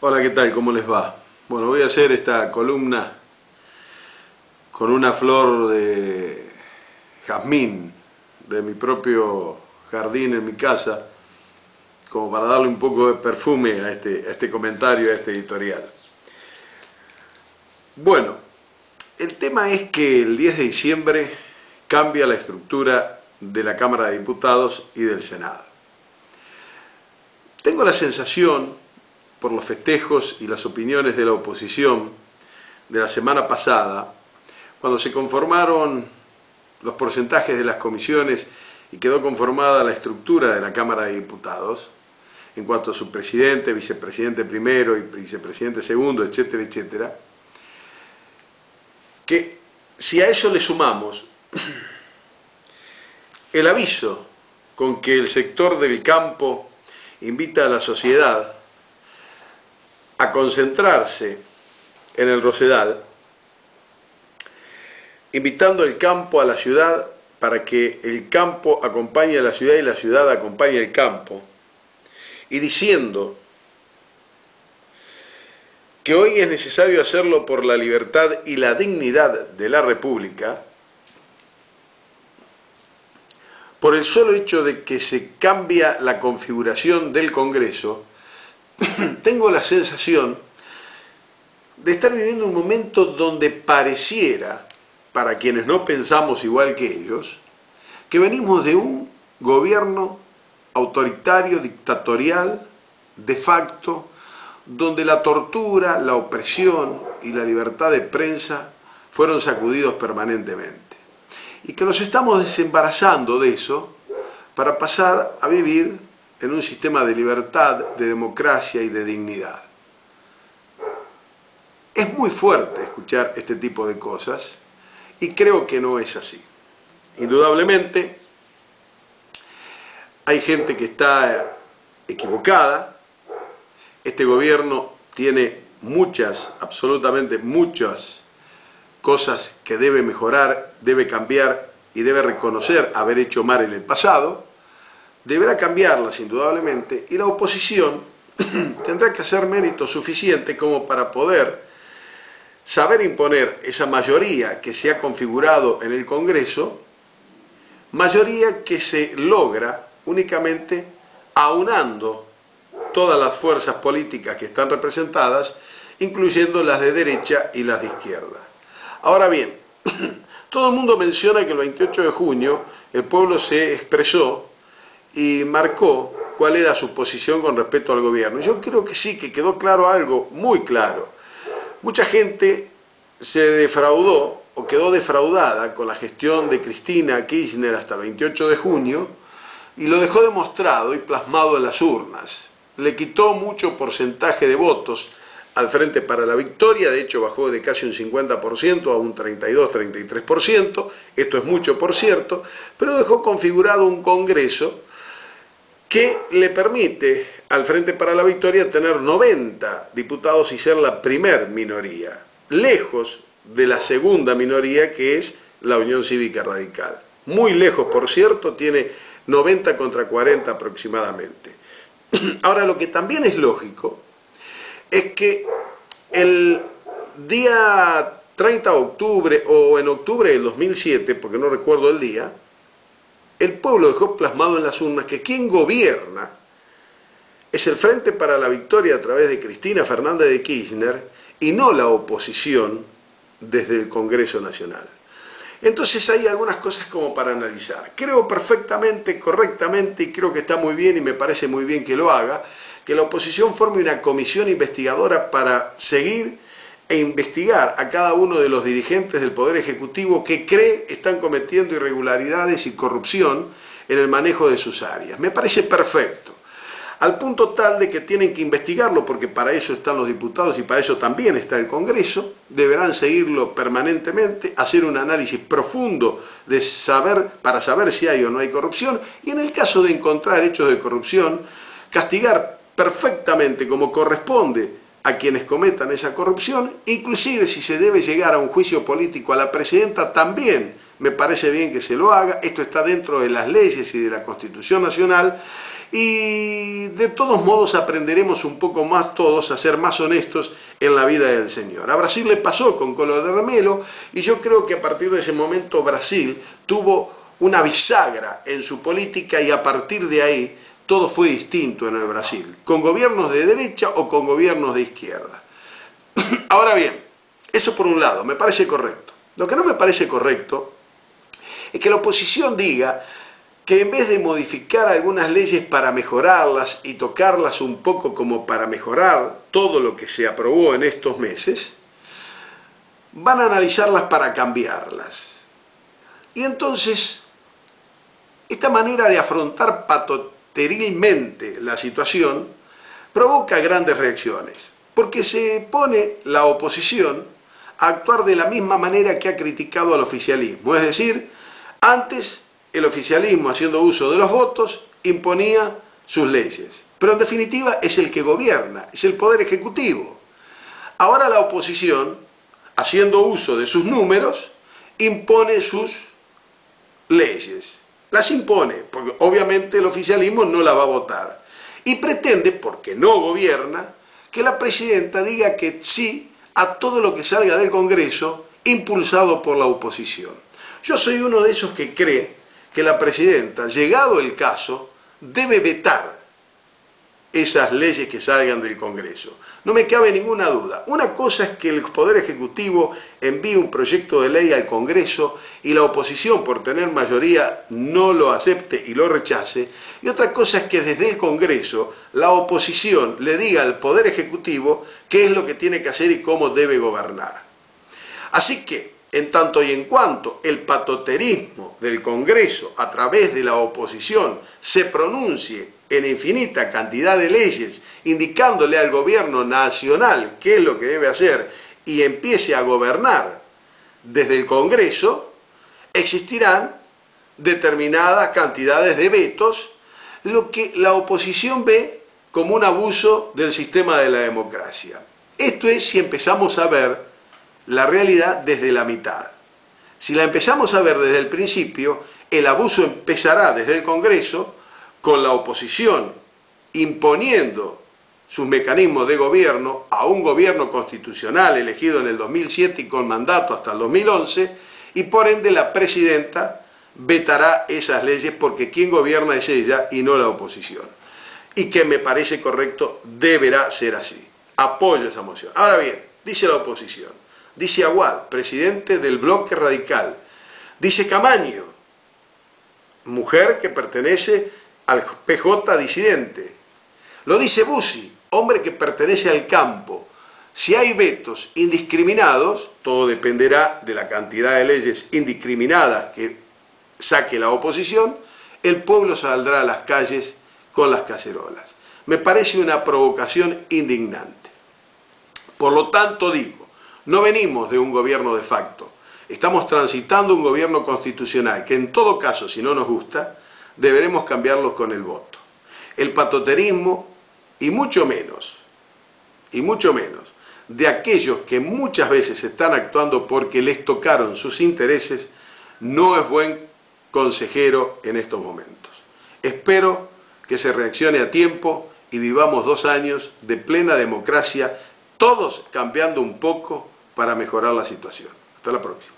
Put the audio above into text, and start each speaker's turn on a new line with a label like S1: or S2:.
S1: Hola, ¿qué tal? ¿Cómo les va? Bueno, voy a hacer esta columna con una flor de jazmín de mi propio jardín en mi casa, como para darle un poco de perfume a este comentario, a este editorial. Bueno, el tema es que el 10 de diciembre cambia la estructura de la Cámara de Diputados y del Senado. Tengo la sensación, por los festejos y las opiniones de la oposición de la semana pasada, cuando se conformaron los porcentajes de las comisiones y quedó conformada la estructura de la Cámara de Diputados, en cuanto a su presidente, vicepresidente primero y vicepresidente segundo, etcétera, etcétera, que si a eso le sumamos el aviso con que el sector del campo invita a la sociedad a concentrarse en el Rosedal, invitando el campo a la ciudad para que el campo acompañe a la ciudad y la ciudad acompañe el campo, y diciendo que hoy es necesario hacerlo por la libertad y la dignidad de la República, por el solo hecho de que se cambia la configuración del Congreso, tengo la sensación de estar viviendo un momento donde pareciera, para quienes no pensamos igual que ellos, que venimos de un gobierno autoritario, dictatorial, de facto, donde la tortura, la opresión y la libertad de prensa fueron sacudidos permanentemente. Y que nos estamos desembarazando de eso para pasar a vivir en un sistema de libertad, de democracia y de dignidad. Es muy fuerte escuchar este tipo de cosas y creo que no es así. Indudablemente, hay gente que está equivocada. Este gobierno tiene muchas, absolutamente muchas cosas que debe mejorar, debe cambiar y debe reconocer haber hecho mal en el pasado. Deberá cambiarlas indudablemente y la oposición tendrá que hacer mérito suficiente como para poder saber imponer esa mayoría que se ha configurado en el Congreso, mayoría que se logra únicamente aunando todas las fuerzas políticas que están representadas, incluyendo las de derecha y las de izquierda. Ahora bien, todo el mundo menciona que el 28 de junio el pueblo se expresó y marcó cuál era su posición con respecto al gobierno. Yo creo que sí, que quedó claro algo muy claro. Mucha gente se defraudó o quedó defraudada con la gestión de Cristina Kirchner hasta el 28 de junio y lo dejó demostrado y plasmado en las urnas. Le quitó mucho porcentaje de votos al Frente para la Victoria, de hecho bajó de casi un 50% a un 32-33%, esto es mucho por cierto, pero dejó configurado un Congreso que le permite al Frente para la Victoria tener 90 diputados y ser la primer minoría, lejos de la segunda minoría que es la Unión Cívica Radical. Muy lejos, por cierto, tiene 90 contra 40 aproximadamente. Ahora, lo que también es lógico es que el día 30 de octubre o en octubre del 2007, porque no recuerdo el día, el pueblo dejó plasmado en las urnas que quien gobierna es el Frente para la Victoria a través de Cristina Fernández de Kirchner y no la oposición desde el Congreso Nacional. Entonces hay algunas cosas como para analizar. Creo perfectamente, correctamente, y creo que está muy bien y me parece muy bien que lo haga, que la oposición forme una comisión investigadora para seguir e investigar a cada uno de los dirigentes del Poder Ejecutivo que cree están cometiendo irregularidades y corrupción en el manejo de sus áreas. Me parece perfecto, al punto tal de que tienen que investigarlo, porque para eso están los diputados y para eso también está el Congreso, deberán seguirlo permanentemente, hacer un análisis profundo de para saber si hay o no hay corrupción, y en el caso de encontrar hechos de corrupción, castigar perfectamente como corresponde a quienes cometan esa corrupción, inclusive si se debe llegar a un juicio político a la presidenta, también me parece bien que se lo haga. Esto está dentro de las leyes y de la Constitución Nacional, y de todos modos aprenderemos un poco más todos a ser más honestos en la vida del Señor. A Brasil le pasó con Collor de Mello, y yo creo que a partir de ese momento Brasil tuvo una bisagra en su política, y a partir de ahí todo fue distinto en el Brasil, con gobiernos de derecha o con gobiernos de izquierda. Ahora bien, eso por un lado, me parece correcto. Lo que no me parece correcto es que la oposición diga que en vez de modificar algunas leyes para mejorarlas y tocarlas un poco como para mejorar todo lo que se aprobó en estos meses, van a analizarlas para cambiarlas. Y entonces, esta manera de afrontar patoterilmente la situación provoca grandes reacciones, porque se pone la oposición a actuar de la misma manera que ha criticado al oficialismo, es decir, antes el oficialismo, haciendo uso de los votos, imponía sus leyes. Pero en definitiva es el que gobierna, es el Poder Ejecutivo. Ahora la oposición, haciendo uso de sus números, impone sus leyes. Las impone, porque obviamente el oficialismo no la va a votar. Y pretende, porque no gobierna, que la presidenta diga que sí a todo lo que salga del Congreso impulsado por la oposición. Yo soy uno de esos que cree que la presidenta, llegado el caso, debe vetar esas leyes que salgan del Congreso. No me cabe ninguna duda. Una cosa es que el Poder Ejecutivo envíe un proyecto de ley al Congreso y la oposición, por tener mayoría, no lo acepte y lo rechace. Y otra cosa es que desde el Congreso la oposición le diga al Poder Ejecutivo qué es lo que tiene que hacer y cómo debe gobernar. Así que, en tanto y en cuanto el patoterismo del Congreso a través de la oposición se pronuncie en infinita cantidad de leyes indicándole al gobierno nacional qué es lo que debe hacer y empiece a gobernar desde el Congreso, existirán determinadas cantidades de vetos, lo que la oposición ve como un abuso del sistema de la democracia. Esto es si empezamos a ver la realidad desde la mitad. Si la empezamos a ver desde el principio, el abuso empezará desde el Congreso, con la oposición imponiendo sus mecanismos de gobierno a un gobierno constitucional elegido en el 2007 y con mandato hasta el 2011, y por ende la presidenta vetará esas leyes porque quien gobierna es ella y no la oposición. Y que me parece correcto, deberá ser así. Apoyo esa moción. Ahora bien, dice la oposición, dice Aguad, presidente del Bloque Radical, dice Camaño, mujer que pertenece al PJ disidente, lo dice Bussi, hombre que pertenece al campo. Si hay vetos indiscriminados, todo dependerá de la cantidad de leyes indiscriminadas que saque la oposición, el pueblo saldrá a las calles con las cacerolas. Me parece una provocación indignante. Por lo tanto digo, no venimos de un gobierno de facto, estamos transitando un gobierno constitucional que en todo caso, si no nos gusta, deberemos cambiarlos con el voto. El patoterismo, y mucho menos, de aquellos que muchas veces están actuando porque les tocaron sus intereses, no es buen consejero en estos momentos. Espero que se reaccione a tiempo y vivamos 2 años de plena democracia, todos cambiando un poco para mejorar la situación. Hasta la próxima.